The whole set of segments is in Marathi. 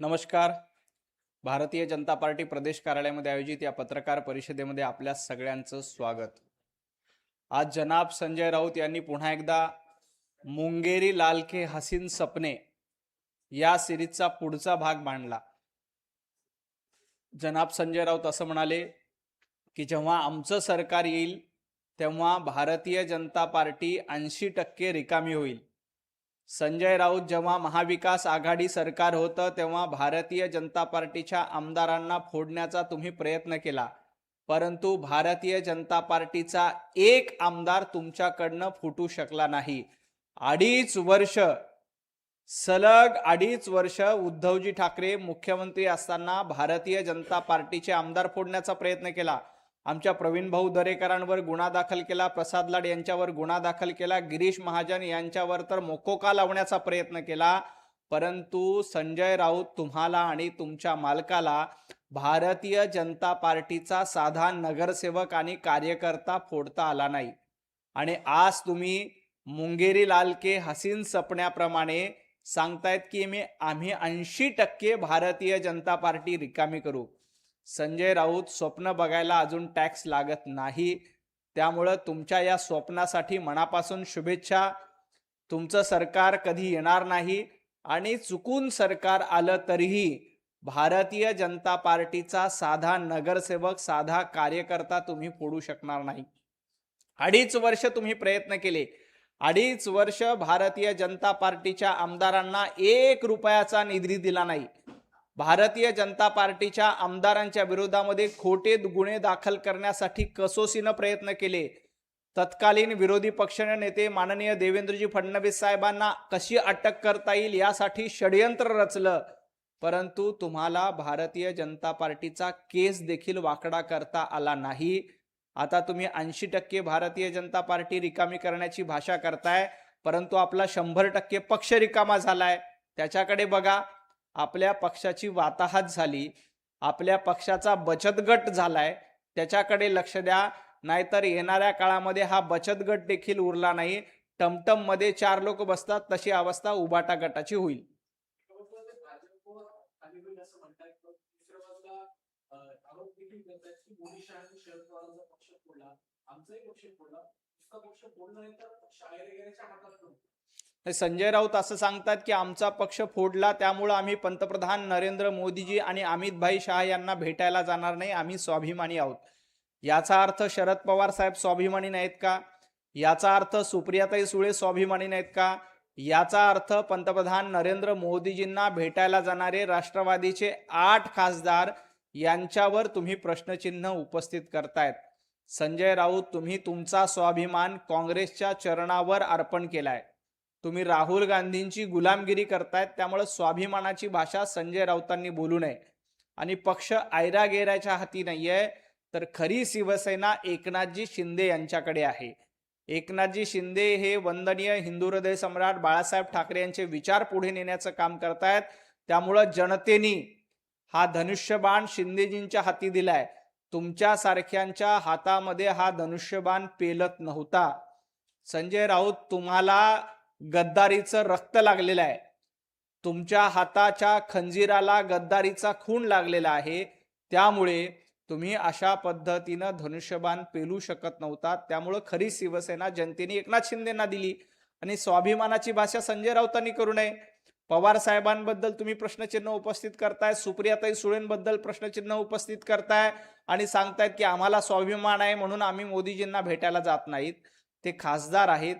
नमस्कार. भारतीय जनता पार्टी प्रदेश कार्यालयामध्ये आयोजित या पत्रकार परिषदेमध्ये आपल्या सगळ्यांचं स्वागत. आज जनाब संजय राऊत यांनी पुन्हा एकदा मुंगेरी लाल के हसीन सपने या सिरीजचा पुढचा भाग मांडला. जनाब संजय राऊत असं म्हणाले की जेव्हा आमचं सरकार येईल तेव्हा भारतीय जनता पार्टी 80% रिकामी होईल. संजय राऊत जेव्हा महाविकास आघाडी सरकार होतं तेव्हा भारतीय जनता पार्टीच्या आमदारांना फोडण्याचा तुम्ही प्रयत्न केला, परंतु भारतीय जनता पार्टीचा एक आमदार तुमच्याकडनं फुटू शकला नाही. सलग अडीच वर्ष उद्धवजी ठाकरे मुख्यमंत्री असताना भारतीय जनता पार्टीचे आमदार फोडण्याचा प्रयत्न केला. आमच्या प्रवीण भाऊ दरेकरांवर गुन्हा दाखल केला, प्रसाद लाड यांच्यावर गुन्हा दाखल केला, गिरीश महाजन यांच्यावर तर मोकोका लावण्याचा प्रयत्न केला, परंतु संजय राऊत तुम्हाला आणि तुमच्या मालकाला भारतीय जनता पार्टीचा साधा नगरसेवक आणि कार्यकर्ता फोडता आला नाही. आणि आज तुम्ही मुंगेरी लाल के हसीन सपन्याप्रमाणे सांगतायत की आम्ही 80% भारतीय जनता पार्टी रिकामी करू. संजय राऊत, स्वप्न बघायला अजून टॅक्स लागत नाही, त्यामुळे तुमच्या या स्वप्नासाठी मनापासून शुभेच्छा. तुमचं सरकार कधी येणार नाही आणि चुकून सरकार आलं तरीही भारतीय जनता पार्टीचा साधा नगरसेवक, साधा कार्यकर्ता तुम्ही फोडू शकणार नाही. 2.5 वर्ष तुम्ही प्रयत्न केले. 2.5 वर्ष भारतीय जनता पार्टीच्या आमदारांना 1 रुपयाचा निधी दिला नाही. भारतीय जनता पार्टीच्या आमदारांच्या विरोधामध्ये खोटे गुन्हे दाखल करण्यासाठी कसोशीने प्रयत्न केले. तत्कालीन विरोधी पक्षनेते माननीय देवेंद्रजी फडणवीस साहेबांना कशी अटक करता येईल यासाठी षडयंत्र रचलं, परंतु तुम्हाला भारतीय जनता पार्टीचा केस देखील वाकडा करता आला नाही. आता तुम्ही 80% भारतीय जनता पार्टी रिकामी करण्याची भाषा करताय, परंतु आपला 100% पक्ष रिकामा झालाय. त्याच्याकडे बघा. आपल्या पक्षाची वाताहत झाली, आपल्या पक्षाचा बचत गट झालाय, त्याच्याकडे लक्ष द्या. नाहीतर येणाऱ्या काळामध्ये हा बचत गट देखील उरला नाही. टमटम मध्ये 4 लोक बसतात तशी अवस्था उबाटा गटाची होईल. संजय राऊत असं सांगतात की आमचा पक्ष फोडला त्यामुळे आम्ही पंतप्रधान नरेंद्र मोदीजी आणि अमितभाई शाह यांना भेटायला जाणार नाही, आम्ही स्वाभिमानी आहोत. याचा अर्थ शरद पवार साहेब स्वाभिमानी नाहीत का? याचा अर्थ सुप्रियाताई सुळे स्वाभिमानी नाहीत का? याचा अर्थ पंतप्रधान नरेंद्र मोदीजींना भेटायला जाणारे राष्ट्रवादीचे 8 खासदार यांच्यावर तुम्ही प्रश्नचिन्ह उपस्थित करतायत. संजय राऊत, तुम्ही तुमचा स्वाभिमान काँग्रेसच्या चरणावर अर्पण केलाय. तुम्ही राहुल गांधींची गुलामगिरी करतायत, त्यामुळे स्वाभिमानाची भाषा संजय राऊतांनी बोलू नये. आणि पक्ष ऐरागेराच्या हाती नाहीये, तर खरी शिवसेना एकनाथजी शिंदे यांच्याकडे आहे. एकनाथजी शिंदे हे वंदनीय हिंदू हृदय सम्राट बाळासाहेब ठाकरे यांचे विचार पुढे नेण्याचं काम करतायत. त्यामुळे जनतेने हा धनुष्यबाण शिंदेजींच्या हाती दिलाय. तुमच्या सारख्यांच्या हातामध्ये हा धनुष्यबाण पेलत नव्हता. संजय राऊत, तुम्हाला गद्दारीचं रक्त लागलेलं आहे. तुमच्या हाताच्या खंजीराला गद्दारीचा खून लागलेला आहे. त्यामुळे तुम्ही अशा पद्धतीनं धनुष्यबाण पेलू शकत नव्हता. त्यामुळे खरी शिवसेना जनतेने एकनाथ शिंदेंना दिली. आणि स्वाभिमानाची भाषा संजय राऊतांनी करू नये. पवार साहेबांबद्दल तुम्ही प्रश्नचिन्ह उपस्थित करताय, सुप्रियाताई सुळेंबद्दल प्रश्नचिन्ह उपस्थित करताय आणि सांगतायत की आम्हाला स्वाभिमान आहे म्हणून आम्ही मोदीजींना भेटायला जात नाहीत. ते खासदार आहेत.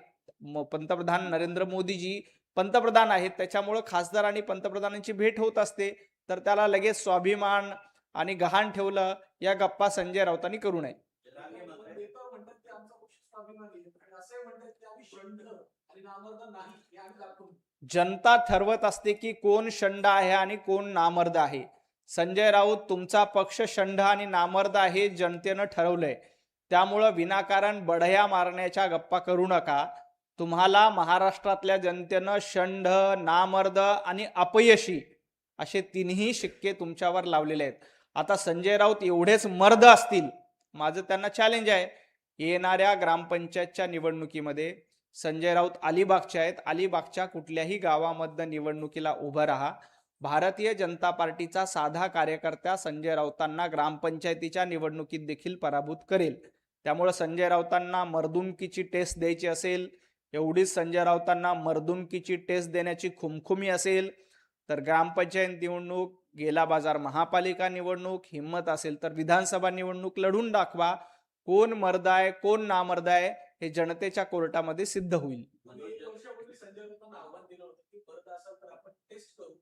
पंतप्रधान नरेंद्र मोदीजी पंतप्रधान आहेत, त्याच्यामुळे खासदार आणि पंतप्रधानांची भेट होत असते. तर त्याला लगेच स्वाभिमान आणि गहाण ठेवलं या गप्पा संजय राऊतांनी करू नये. जनता ठरवत असते की कोण शंड आहे आणि कोण नामर्द आहे. संजय राऊत, तुमचा पक्ष शंड आणि नामर्द आहे जनतेनं ठरवलंय. त्यामुळं विनाकारण बढया मारण्याच्या गप्पा करू नका. तुम्हाला महाराष्ट्रातल्या जनतेनं शंड, नामर्द आणि अपयशी असे 3ही शिक्के तुमच्यावर लावलेले आहेत. आता संजय राऊत एवढेच मर्द असतील, माझं त्यांना चॅलेंज आहे, येणाऱ्या ग्रामपंचायतच्या निवडणुकीमध्ये संजय राऊत अलिबागचे आहेत, अलिबागच्या कुठल्याही गावामध्ये निवडणुकीला उभं राहा. भारतीय जनता पार्टीचा साधा कार्यकर्ता संजय राऊतांना ग्रामपंचायतीच्या निवडणुकीत देखील पराभूत करेल. त्यामुळे संजय राऊतांना मर्दुमकीची टेस्ट द्यायची असेल, एवढीच संजय राऊतांना मर्दुमकीची टेस्ट देण्याची खुमखुमी असेल तर ग्रामपंचायत निवडणूक, गेला बाजार महापालिका निवडणूक, हिम्मत असेल तर विधानसभा निवडणूक लढून दाखवा. कोण मर्द आहे कोण नामर्द आहे हे जनतेच्या कोर्टामध्ये सिद्ध होईल. एक वर्षापूर्वी संजय राऊतांना आव्हान दिलं होतं की परत असाल तर आपण टेस्ट करू.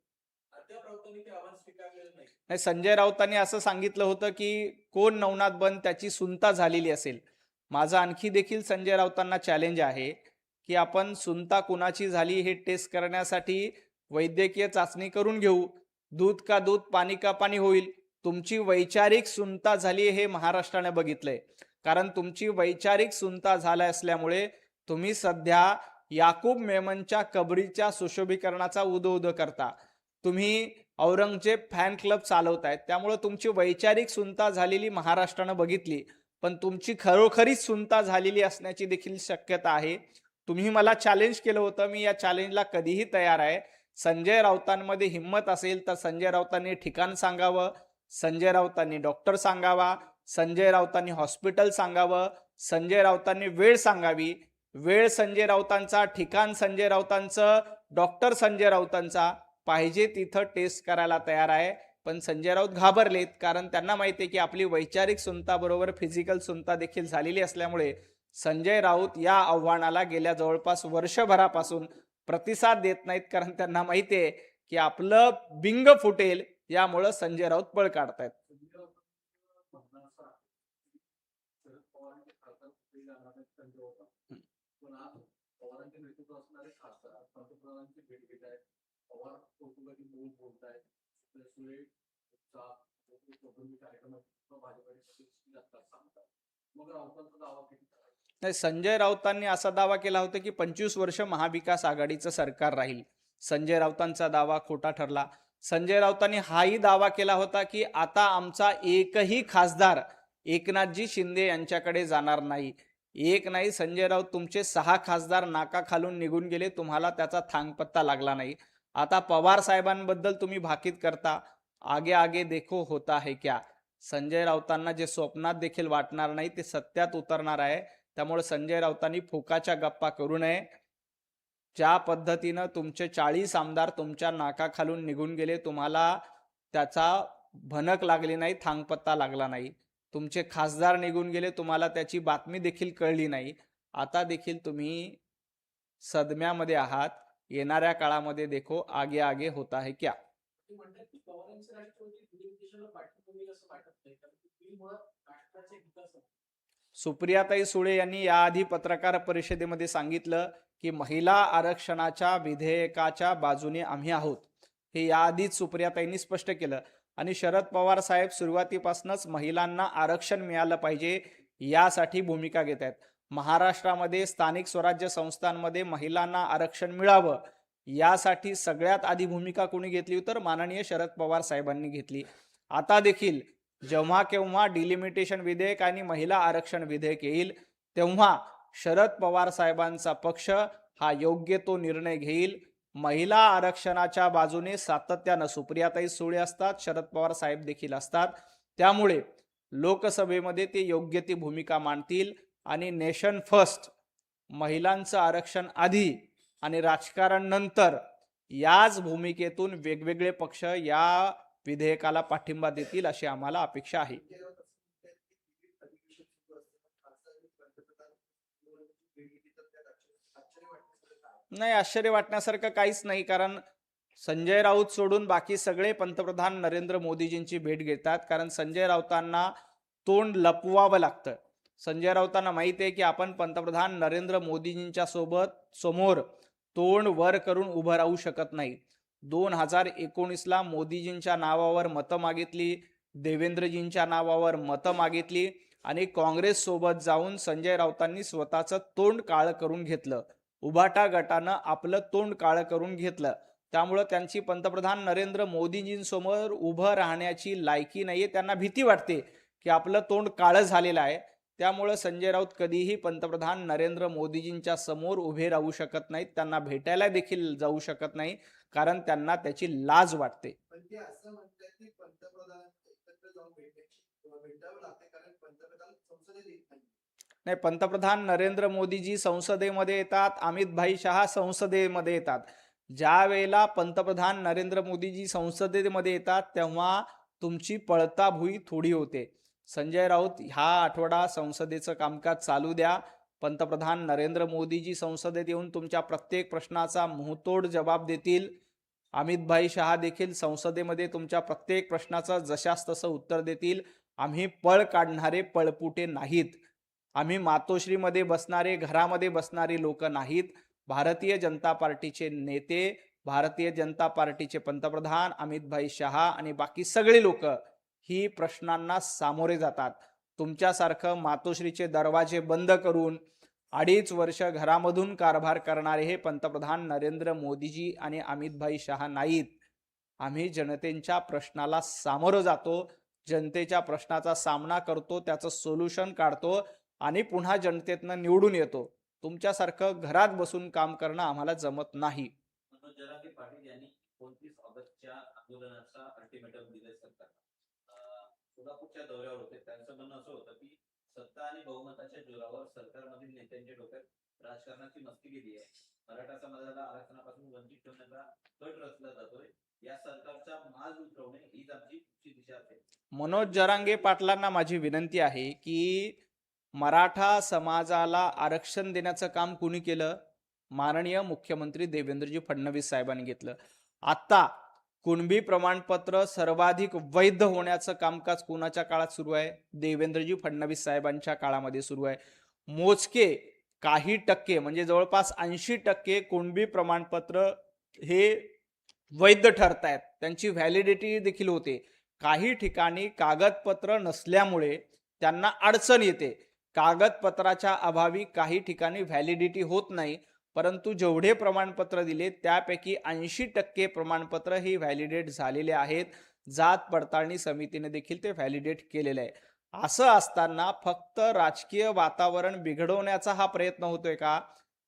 अद्याप राऊतांनी ते आव्हान स्वीकारलेलं नाही. नाही, संजय राऊतांनी असं सांगितलं होतं की कोण नवनाथ बंद त्याची सुनता झालेली असेल. माझं आणखी देखील संजय राऊतांना चॅलेंज आहे की आपण सुनता कुणाची झाली हे टेस्ट करण्यासाठी वैद्यकीय चाचणी करून घेऊ. दूध का दूध पाणी का पाणी होईल. तुमची वैचारिक सुनता झाली हे महाराष्ट्राने बघितलंय. कारण तुमची वैचारिक सुनता झाल्या असल्यामुळे तुम्ही सध्या याकूब मेमनच्या कबरीच्या सुशोभीकरणाचा उदो करता. तुम्ही औरंगजेब फॅन क्लब चालवतायत. त्यामुळे तुमची वैचारिक सुनता झालेली महाराष्ट्रानं बघितली, पण तुमची खरोखरीच सुनता झालेली असण्याची देखील शक्यता आहे. तुम्ही मला चॅलेंज केलं होतं, मी या चॅलेंजला कधीही तयार आहे. संजय राऊतांमध्ये हिम्मत असेल तर संजय राऊतांनी ठिकाण सांगावं, संजय राऊतांनी डॉक्टर सांगावा, संजय राऊतांनी हॉस्पिटल सांगावं, संजय राऊतांनी वेळ सांगावी. वेळ संजय राऊतांचा, ठिकाण संजय राऊतांचं, डॉक्टर संजय राऊतांचा. पाहिजे तिथं टेस्ट करायला तयार आहे. पण संजय राऊत घाबरलेत, कारण त्यांना माहिती आहे की आपली वैचारिक सुनता बरोबर फिजिकल सुनता देखील झालेली असल्यामुळे संजय राऊत या आव्हानाला गेल्या जवळपास वर्षभरापासून प्रतिसाद देत नाहीत. कारण त्यांना माहिती आहे की आपलं बिंग फुटेल, यामुळं संजय राऊत पळ काढतायत. संजय राऊतांचं म्हणणं असं आहे की शरद पवारांचे खासदार कुठेही जाणार नाहीत संजय राऊत. पण आज पवारांचे नेतृत्व असणारे खासदार पंतप्रधानांची भेट घेत आहेत. पवार कौतुकाची बोल बोलतायत. सुळे कार्यक्रमात भाजपने सांगतात. मग राऊतांचा दावा किती करायचा? नाही, संजय राऊतांनी असा दावा केला होता की 25 वर्ष महाविकास आघाडीचं सरकार राहील. संजय राऊतांचा दावा खोटा ठरला. संजय राऊतांनी हाही दावा केला होता की आता आमचा एकही खासदार एकनाथजी शिंदे यांच्याकडे जाणार नाही. एक नाही, संजय राऊत तुमचे 6 खासदार नाका खालून निघून गेले, तुम्हाला त्याचा थांगपत्ता लागला नाही. आता पवार साहेबांबद्दल तुम्ही भाकीत करता. आगे आगे देखो होता है क्या. संजय राऊतांना जे स्वप्नात देखील वाटणार नाही ते सत्यात उतरणार आहे. त्यामुळे संजय राऊतांनी फुकाच्या गप्पा करू नये. ज्या पद्धतीनं तुमचे 40 आमदार तुमच्या नाकाखालून निघून गेले, तुम्हाला त्याचा भनक लागली नाही, थांगपत्ता लागला नाही. तुमचे खासदार निघून गेले, तुम्हाला त्याची बातमी देखील कळली नाही. आता देखील तुम्ही सदम्यामध्ये आहात. येणाऱ्या काळामध्ये देखो आगे आगे होता है क्या. ते म्हणतात की पवारांचे राष्ट्रवादी डिलिमिटेशनला पाठिंबा देईल असं वाटत नाही, कारण की बिलमुळे राष्ट्राचे विकास आहे. सुप्रियाताई सुळे यांनी याआधी पत्रकार परिषदेमध्ये सांगितलं की महिला आरक्षणाच्या विधेयकाच्या बाजूने आम्ही आहोत. हे याआधीच सुप्रियाताईंनी स्पष्ट केलं. आणि शरद पवार साहेब सुरुवातीपासूनच महिलांना आरक्षण मिळालं पाहिजे यासाठी भूमिका घेत आहेत. महाराष्ट्रामध्ये स्थानिक स्वराज्य संस्थांमध्ये महिलांना आरक्षण मिळावं यासाठी सगळ्यात आधी भूमिका कोणी घेतली तर माननीय शरद पवार साहेबांनी घेतली. आता देखील जेव्हा केव्हा डिलिमिटेशन विधेयक आणि महिला आरक्षण विधेयक येईल तेव्हा शरद पवार साहेबांचा पक्ष हा योग्य तो निर्णय घेईल. महिला आरक्षणाच्या बाजूने सातत्यानं सुप्रियाताई सुळे असतात, शरद पवार साहेब देखील असतात. त्यामुळे लोकसभेमध्ये ते योग्य ती भूमिका मांडतील आणि नेशन फर्स्ट, महिलांचं आरक्षण आधी आणि राजकारण नंतर, याच भूमिकेतून वेगवेगळे पक्ष या विधेयकाला पाठिंबा देतील अशी आम्हाला अपेक्षा आहे. नाही, आश्चर्य वाटण्यासारखं काहीच नाही. कारण संजय राऊत सोडून बाकी सगळे पंतप्रधान नरेंद्र मोदीजींची भेट घेतात. कारण संजय राऊतांना तोंड लपवावं लागतं. संजय राऊतांना माहिती आहे की आपण पंतप्रधान नरेंद्र मोदीजींच्या समोर तोंड वर करून उभं राहू शकत नाही. 2019ला मोदीजींच्या नावावर मतं मागितली, देवेंद्रजींच्या नावावर मतं मागितली आणि काँग्रेस सोबत जाऊन संजय राऊतांनी स्वतःचं तोंड काळं करून घेतलं. उभाटा गटानं आपलं तोंड काळं करून घेतलं. त्यामुळं त्यांची पंतप्रधान नरेंद्र मोदीजींसमोर उभं राहण्याची लायकी नाहीये. त्यांना भीती वाटते की आपलं तोंड काळं झालेलं आहे. त्यामुळे संजय राऊत कधीही पंतप्रधान नरेंद्र मोदीजींच्या समोर उभे राहू शकत नाहीत, त्यांना भेटायला देखील जाऊ शकत नाही, कारण त्यांना त्याची लाज वाटते. पण ते असं म्हणतात की पंतप्रधान एकत्र जाऊन भेटायची किंवा भेटावं लागते कारण पंतप्रधान संसदेत येत नाही. नाही, पंतप्रधान नरेंद्र मोदीजी संसदेमध्ये येतात, अमित भाई शहा संसदेमध्ये येतात. ज्या वेळेला पंतप्रधान नरेंद्र मोदीजी संसदेमध्ये येतात तेव्हा तुमची पळताभुई थोडी होते. संजय राऊत हा आठवडा संसदेचं कामकाज चालू द्या. पंतप्रधान नरेंद्र मोदीजी संसदेत येऊन तुमच्या प्रत्येक प्रश्नाचा मुंहतोड जबाब देतील. अमित भाई शहा देखील संसदेमध्ये तुमच्या प्रत्येक प्रश्नाचं जशास तसं उत्तर देतील. आम्ही पळ काढणारे पळपुटे नाहीत. आम्ही मातोश्रीमध्ये बसणारे, घरामध्ये बसणारी लोक नाहीत. भारतीय जनता पार्टीचे नेते, भारतीय जनता पार्टीचे पंतप्रधान अमित भाई शहा आणि बाकी सगळे लोक ही प्रश्नांना सामोरे जातात. तुमच्यासारखं मातोश्रीचे दरवाजे बंद करून 2.5 वर्ष घरामधून कारभार करणारे हे पंतप्रधान नरेंद्र मोदीजी आणि अमित भाई शहा नाहीत. आम्ही जनतेच्या प्रश्नाला सामोरं जातो, जनतेच्या प्रश्नाचा सामना करतो, त्याचं सोल्युशन काढतो आणि पुन्हा जनतेतनं निवडून येतो. तुमच्यासारखं घरात बसून काम करणं आम्हाला जमत नाही. मनोज जरांगे पाटील यांनी 29 ऑगस्टच्या आंदोलनाचा अल्टिमेटम दिले सरकारला. सोलापूरच्या दौऱ्यावर होते. त्यांचं म्हणणं असं होतं की सत्ता आणि बहुमताच्या जोरावर सरकारमधील नेत्यांच्या डोक्यात राजकारणाची मस्ती गेली आहे. मराठा समाजाला आरक्षणापासून वंचित ठेवण्याचा कट रचला जातोय. या सरकारचा माज उतरवणे हीच आमची पुढची दिशा असेल. मनोज जरांगे पाटलांना माझी विनंती आहे की मराठा समाजाला आरक्षण देण्याचं काम कुणी केलं? माननीय मुख्यमंत्री देवेंद्रजी फडणवीस साहेबांनी घेतलं. आता कुणबी प्रमाणपत्र सर्वाधिक वैध होण्याचं कामकाज कुणाच्या काळात सुरू आहे? देवेंद्रजी फडणवीस साहेबांच्या काळामध्ये सुरू आहे. मोजके काही टक्के म्हणजे जवळपास 80% कुणबी प्रमाणपत्र हे वैध ठरतायत, त्यांची व्हॅलिडिटी देखील होते. काही ठिकाणी कागदपत्र नसल्यामुळे त्यांना अडचण येते. कागदपत्राच्या अभावी काही ठिकाणी व्हॅलिडिटी होत नाही, परंतु जेवढे प्रमाणपत्र दिले त्यापैकी 80% प्रमाणपत्र ही व्हॅलिडेट झालेले आहेत. जात पडताळणी समितीने देखील ते व्हॅलिडेट केलेले आहे. असं असताना फक्त राजकीय वातावरण बिघडवण्याचा हा प्रयत्न होतोय का,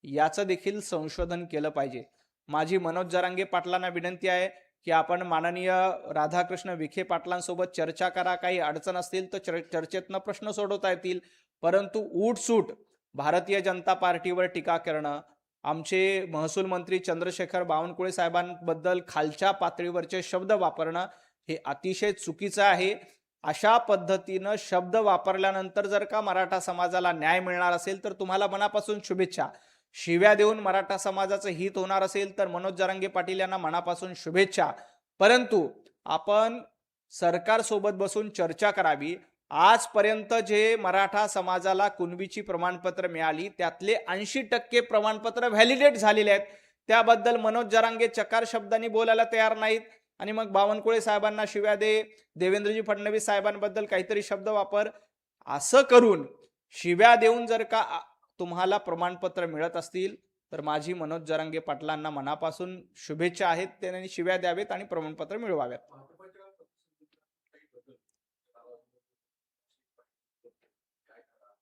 याचं देखील संशोधन केलं पाहिजे. माझी मनोज जरांगे पाटलांना विनंती आहे की आपण माननीय राधाकृष्ण विखे पाटलांसोबत चर्चा करा. काही अडचण असतील तर चर्चेतनं प्रश्न सोडवता येतील, परंतु उठसूट भारतीय जनता पार्टीवर टीका करणं, आमचे महसूल मंत्री चंद्रशेखर बावनकुळे साहेबांबद्दल खालच्या पातळीवरचे शब्द वापरणं हे अतिशय चुकीचं आहे. अशा पद्धतीनं शब्द वापरल्यानंतर जर का मराठा समाजाला न्याय मिळणार असेल तर तुम्हाला मनापासून शुभेच्छा. शिव्या देऊन मराठा समाजाचं हित होणार असेल तर मनोज जरांगे पाटील यांना मनापासून शुभेच्छा. परंतु आपण सरकार सोबत बसून चर्चा करावी. आजपर्यंत जे मराठा समाजाला कुणबीची प्रमाणपत्र मिळाली त्यातले 80% प्रमाणपत्र व्हॅलिडेट झालेले आहेत. त्याबद्दल मनोज जरांगे चकार शब्दांनी बोलायला तयार नाहीत आणि मग बावनकुळे साहेबांना शिव्या दे, देवेंद्रजी फडणवीस साहेबांबद्दल काहीतरी शब्द वापर, असं करून शिव्या देऊन जर का तुम्हाला प्रमाणपत्र मिळत असतील तर माझी मनोज जरांगे पाटलांना मनापासून शुभेच्छा आहेत. त्यांनी शिव्या द्यावेत आणि प्रमाणपत्र मिळवाव्यात. भाजपच्या काही बदल काय करा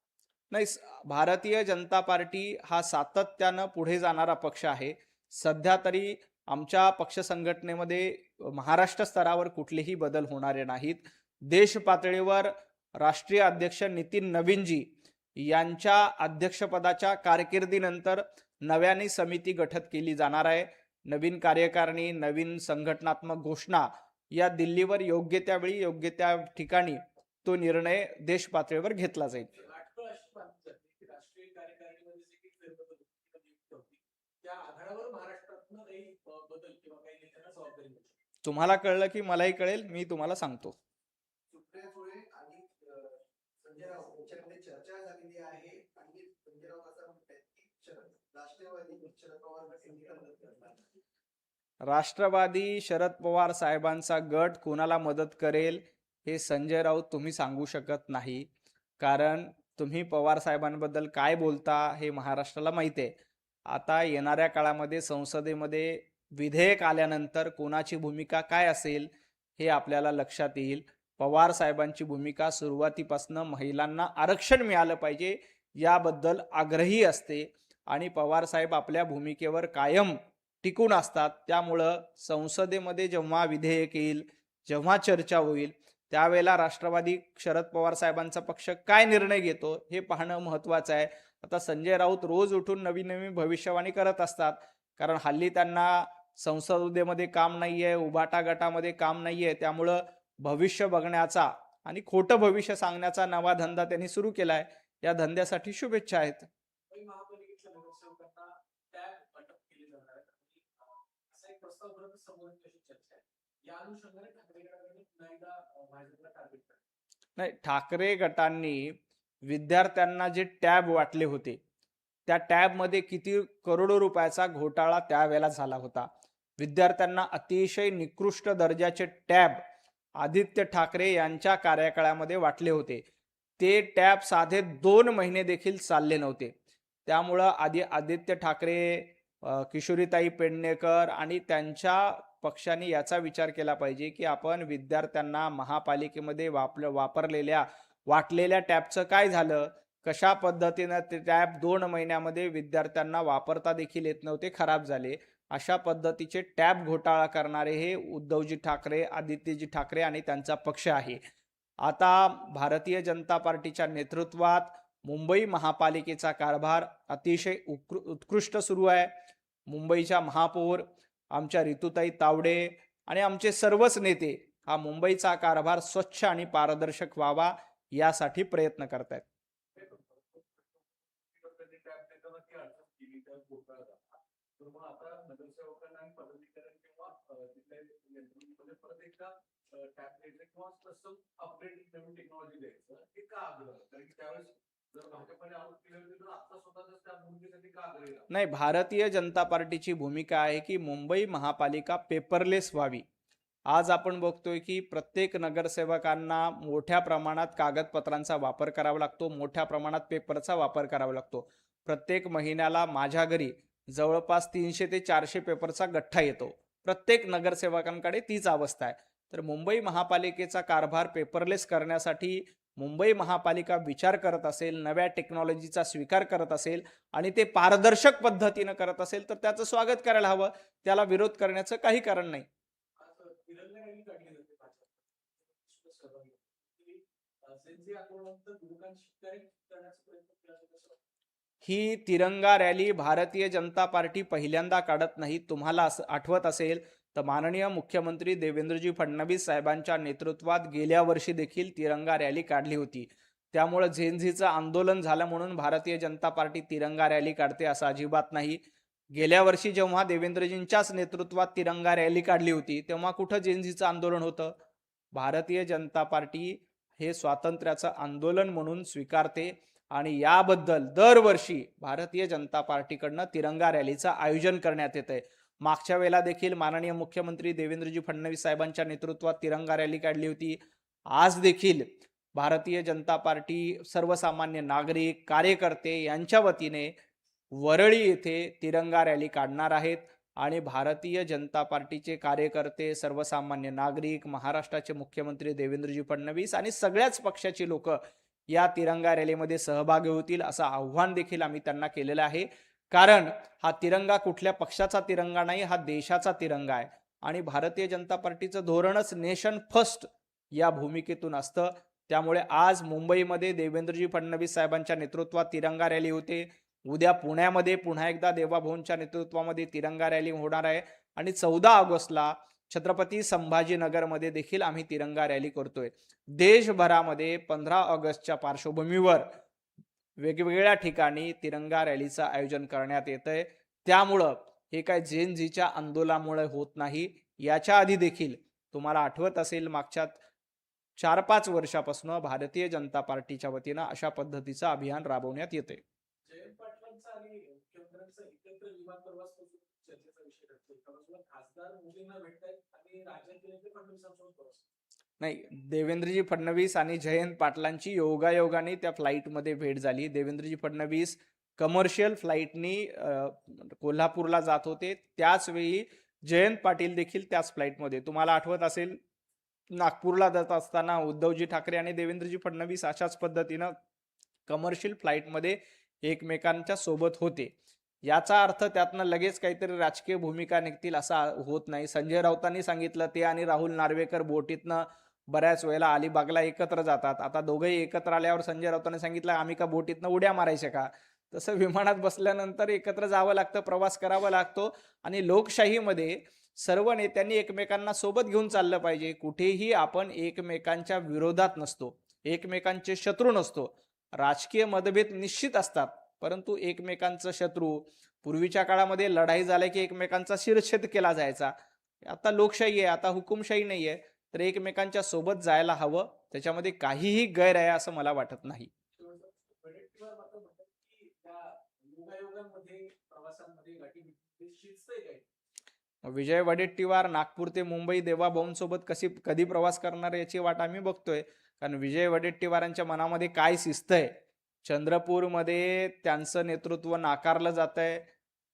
नाही, भारतीय जनता पार्टी हा सातत्यानं पुढे जाणारा पक्ष आहे. सध्या तरी आमच्या पक्ष संघटनेमध्ये महाराष्ट्र स्तरावर कुठलेही बदल होणारे नाहीत. देश पातळीवर राष्ट्रीय अध्यक्ष नितीन नवीनजी यांच्या अध्यक्षपदाच्या कारकिर्दीनंतर नव्याने समिती गठीत केली जाणार आहे. नवीन कार्यकारिणी, नवीन संघटनात्मक घोषणा या दिल्लीवर योग्य त्यावेळी योग्य त्या ठिकाणी तो निर्णय देश पातळीवर घेतला जाईल. राष्ट्र अशी बातमी जाते की राष्ट्रीय कार्यकारिणीमध्ये जे काही फेरबदल होती किंवा नियुक्ती होती त्या आधारावर महाराष्ट्रातनं काही बदल किंवा काही नेत्यांना जबाबदारी मिळू शकते. तुम्हाला कळलं की मलाही कळेल, मी तुम्हाला सांगतो. सुप्रिया सुळे आणि संजय राऊत यांच्यामध्ये चर्चा झालेली आहे आणि संजय राऊत असं म्हणतात की राष्ट्रवादी शरद पवार गटांनी मदत करणार. राष्ट्रवादी शरद पवार साहेबांचा गट कोणाला मदत करेल हे संजय राऊत तुम्ही सांगू शकत नाही, कारण तुम्ही पवार साहेबांबद्दल काय बोलता हे महाराष्ट्राला माहिती आहे. आता येणाऱ्या काळामध्ये संसदेमध्ये विधेयक आल्यानंतर कोणाची भूमिका काय असेल हे आपल्याला लक्षात येईल. पवार साहेबांची भूमिका सुरुवातीपासून महिलांना आरक्षण मिळालं पाहिजे याबद्दल आग्रही असते आणि पवार साहेब आपल्या भूमिकेवर कायम टिकून असतात. त्यामुळं संसदेमध्ये जेव्हा विधेयक येईल, जेव्हा चर्चा होईल, त्यावेळेला राष्ट्रवादी शरद पवार साहेबांचा पक्ष काय निर्णय घेतो हे पाहणं महत्त्वाचं आहे. आता संजय राऊत रोज उठून नवीन नवीन भविष्यवाणी करत असतात, कारण हल्ली त्यांना संसदेमध्ये काम नाहीये, उभाटा गटामध्ये काम नाहीये. त्यामुळं भविष्य बघण्याचा आणि खोटं भविष्य सांगण्याचा नवा धंदा त्यांनी सुरू केलाय. या धंद्यासाठी शुभेच्छा आहेत. मुंबई महापालिकेच्या नगरसेवकांना टॅब अटक केली जाणार आहे आणि असा एक प्रस्ताव परत समोर येतो अशी चर्चा आहे. या अनुषंगाने ठाकरे गटाने पुन्हा एकदा भाजपला टार्गेट केलं. नाही, ठाकरे गटांनी विद्यार्थ्यांना जे टॅब वाटले होते, त्या टॅबमध्ये किती करोडो रुपयाचा घोटाळा त्यावेळेला झाला होता. विद्यार्थ्यांना अतिशय निकृष्ट दर्जाचे टॅब आदित्य ठाकरे यांच्या कार्यकाळामध्ये वाटले होते. ते टॅब साधे 2 महिने देखील चालले नव्हते. त्यामुळं आदित्य ठाकरे, किशोरीताई पेडणेकर आणि त्यांच्या पक्षाने याचा विचार केला पाहिजे की आपण विद्यार्थ्यांना महापालिकेमध्ये वापरलेल्या वाटलेल्या टॅबचं काय झालं, कशा पद्धतीनं ते टॅब 2 महिन्यामध्ये विद्यार्थ्यांना वापरता देखील येत नव्हते, खराब झाले. अशा पद्धतीचे टॅब घोटाळा करणारे हे उद्धवजी ठाकरे, आदित्यजी ठाकरे आणि त्यांचा पक्ष आहे. आता भारतीय जनता पार्टीच्या नेतृत्वात मुंबई महापालिकेचा कारभार अतिशय उत्कृष्ट सुरू आहे. मुंबईच्या महापौर आमच्या रितुताई तावडे आणि आमचे सर्वच नेते हा मुंबईचा कारभार स्वच्छ आणि पारदर्शक व्हावा यासाठी प्रयत्न करतायत. त्यांनी टॅब देताना ती अडचण केली, त्या घोटाळा झाला. तर मग आता नगरसेवकांना आणि पदाधिकारी किंवा तिथल्या यंत्रणेमध्ये परत एकदा टॅब द्यायचं किंवा तसं अपग्रेड नवीन टेक्नॉलॉजी द्यायचं, हे का आग्रह? कारण की त्यावेळेस जर भाजपने आरोप केले होते तर आता स्वतःच त्या भूमिकेसाठी का आग्रही राहतात? नाही, भारतीय जनता पार्टीची भूमिका आहे की मुंबई महापालिका पेपरलेस व्हावी. आज आपण बघतोय की प्रत्येक नगरसेवकांना मोठ्या प्रमाणात कागदपत्रांचा वापर करावा लागतो, मोठ्या प्रमाणात पेपरचा वापर करावा लागतो. प्रत्येक महिन्याला माझ्या घरी जवळपास 300 ते 400 पेपरचा गठ्ठा येतो. प्रत्येक नगरसेवकांकडे तीच अवस्था आहे. तर मुंबई महापालिकेचा कारभार पेपरलेस करण्यासाठी मुंबई महापालिका विचार करत असेल, नव्या टेक्नॉलॉजीचा स्वीकार करत असेल आणि ते पारदर्शक पद्धतीनं करत असेल तर त्याचं स्वागत करायला हवं. त्याला विरोध करण्याचं काही कारण नाही. आज तिरंगा रॅली काढली जाते भाजपमध्ये सहभागी होते. सेन्झी आंदोलनानंतर युवकांशी कनेक्ट करण्याचा प्रयत्न केला जातो असं वाटतं. ही तिरंगा रॅली भारतीय जनता पार्टी पहिल्यांदा काढत नाही. तुम्हाला आठवत असेल तर माननीय मुख्यमंत्री देवेंद्रजी फडणवीस साहेबांच्या नेतृत्वात गेल्या वर्षी देखील तिरंगा रॅली काढली होती. त्यामुळे झेंझीचं आंदोलन झालं म्हणून भारतीय जनता पार्टी तिरंगा रॅली काढते असं अजिबात नाही. गेल्या वर्षी जेव्हा देवेंद्रजींच्याच नेतृत्वात तिरंगा रॅली काढली होती तेव्हा कुठं झेंझीचं आंदोलन होतं? भारतीय जनता पार्टी हे स्वातंत्र्याचं आंदोलन म्हणून स्वीकारते आणि याबद्दल दरवर्षी भारतीय जनता पार्टीकडनं तिरंगा रॅलीचं आयोजन करण्यात येतंय. मागच्या वेळेला देखील माननीय मुख्यमंत्री देवेंद्रजी फडणवीस साहेबांच्या नेतृत्वात तिरंगा रॅली काढली होती. आज देखील भारतीय जनता पार्टी सर्वसामान्य नागरिक, कार्यकर्ते यांच्या वतीने वरळी येथे तिरंगा रॅली काढणार आहेत आणि भारतीय जनता पार्टीचे कार्यकर्ते, सर्वसामान्य नागरिक, महाराष्ट्राचे मुख्यमंत्री देवेंद्रजी फडणवीस आणि सगळ्याच पक्षाची लोक या तिरंगा रॅलीमध्ये सहभागी होतील असं आव्हान देखील आम्ही त्यांना केलेलं आहे. कारण हा तिरंगा कुठल्या पक्षाचा तिरंगा नाही, हा देशाचा तिरंगा आहे आणि भारतीय जनता पार्टीचं धोरणच नेशन फर्स्ट या भूमिकेतून असतं. त्यामुळे आज मुंबईमध्ये देवेंद्रजी फडणवीस साहेबांच्या नेतृत्वात तिरंगा रॅली होते. उद्या पुण्यामध्ये पुन्हा एकदा देवाभाऊंच्या नेतृत्वामध्ये तिरंगा रॅली होणार आहे आणि 14 ऑगस्टला छत्रपती संभाजीनगरमध्ये देखील आम्ही तिरंगा रॅली करतोय. देशभरामध्ये 15 ऑगस्टच्या पार्श्वभूमीवर वेगवेगळ्या ठिकाणी तिरंगा रॅलीचं आयोजन करण्यात येतंय. त्यामुळं हे काय झेंझीच्या आंदोलनामुळे होत नाही. याच्या आधी देखील तुम्हाला आठवत असेल मागच्या 4-5 वर्षापासून भारतीय जनता पार्टीच्या वतीनं अशा पद्धतीचं अभियान राबवण्यात येते. जयंत पाटलांचा आणि मुख्यमंत्र्यांचा एकत्र विमान प्रवास चर्चेचा विषय ठरतो. एका बाजूला खासदार मोदींना भेटतायत आणि राज्यातील नेते फडणवीसांसोबत प्रवास. नाही, देवेंद्रजी फडणवीस आणि जयंत पाटलांची योगायोगाने त्या फ्लाईटमध्ये भेट झाली. देवेंद्रजी फडणवीस कमर्शियल फ्लाईटनी कोल्हापूरला जात होते. त्याच वेळी जयंत पाटील देखील त्याच फ्लाईटमध्ये, तुम्हाला आठवत असेल नागपूरला जात असताना उद्धवजी ठाकरे आणि देवेंद्रजी फडणवीस अशाच पद्धतीनं कमर्शियल फ्लाईटमध्ये एकमेकांच्या सोबत होते. याचा अर्थ त्यातनं लगेच काहीतरी राजकीय भूमिका निघतील असा होत नाही. संजय राऊतांनी सांगितलं ते आणि राहुल नार्वेकर बोटीतनं बऱ्याच वेळेला अलिबागला एकत्र जातात. आता दोघंही एकत्र आल्यावर संजय राऊतांनी सांगितलं आम्ही का बोटीतनं उड्या मारायच्या का? तसं विमानात बसल्यानंतर एकत्र जावं लागतं, प्रवास करावा लागतो आणि लोकशाहीमध्ये सर्व नेत्यांनी एकमेकांना सोबत घेऊन चाललं पाहिजे. कुठेही आपण एकमेकांच्या विरोधात नसतो, एकमेकांचे शत्रू नसतो. राजकीय मतभेद निश्चित असतात, परंतु एकमेकांचं शत्रू पूर्वीच्या काळामध्ये लढाई झाल्या की एकमेकांचा शिरच्छेद केला जायचा. आता लोकशाही आहे, आता हुकुमशाही नाही आहे, तर एकमेकांच्या सोबत जायला हवं. त्याच्यामध्ये काहीही गैर आहे असं मला वाटत नाही. वडेट्टीवार मात्र म्हणतात की त्या योगायोगांमध्ये प्रवासांमध्ये गाठीभेटी शिजतंय काय? विजय वडेट्टीवार नागपूर ते मुंबई देवाभाऊंसोबत कधी प्रवास करणार याची वाट आम्ही बघतोय. कारण विजय वडेट्टीवारांच्या मनामध्ये काय शिस्त आहे. चंद्रपूरमध्ये त्यांचं नेतृत्व नाकारलं जात आहे.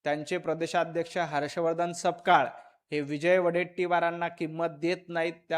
त्यांचे प्रदेशाध्यक्ष हर्षवर्धन सपकाळ हे विजय वडेट्टीवारांना किंमत देत नाहीत.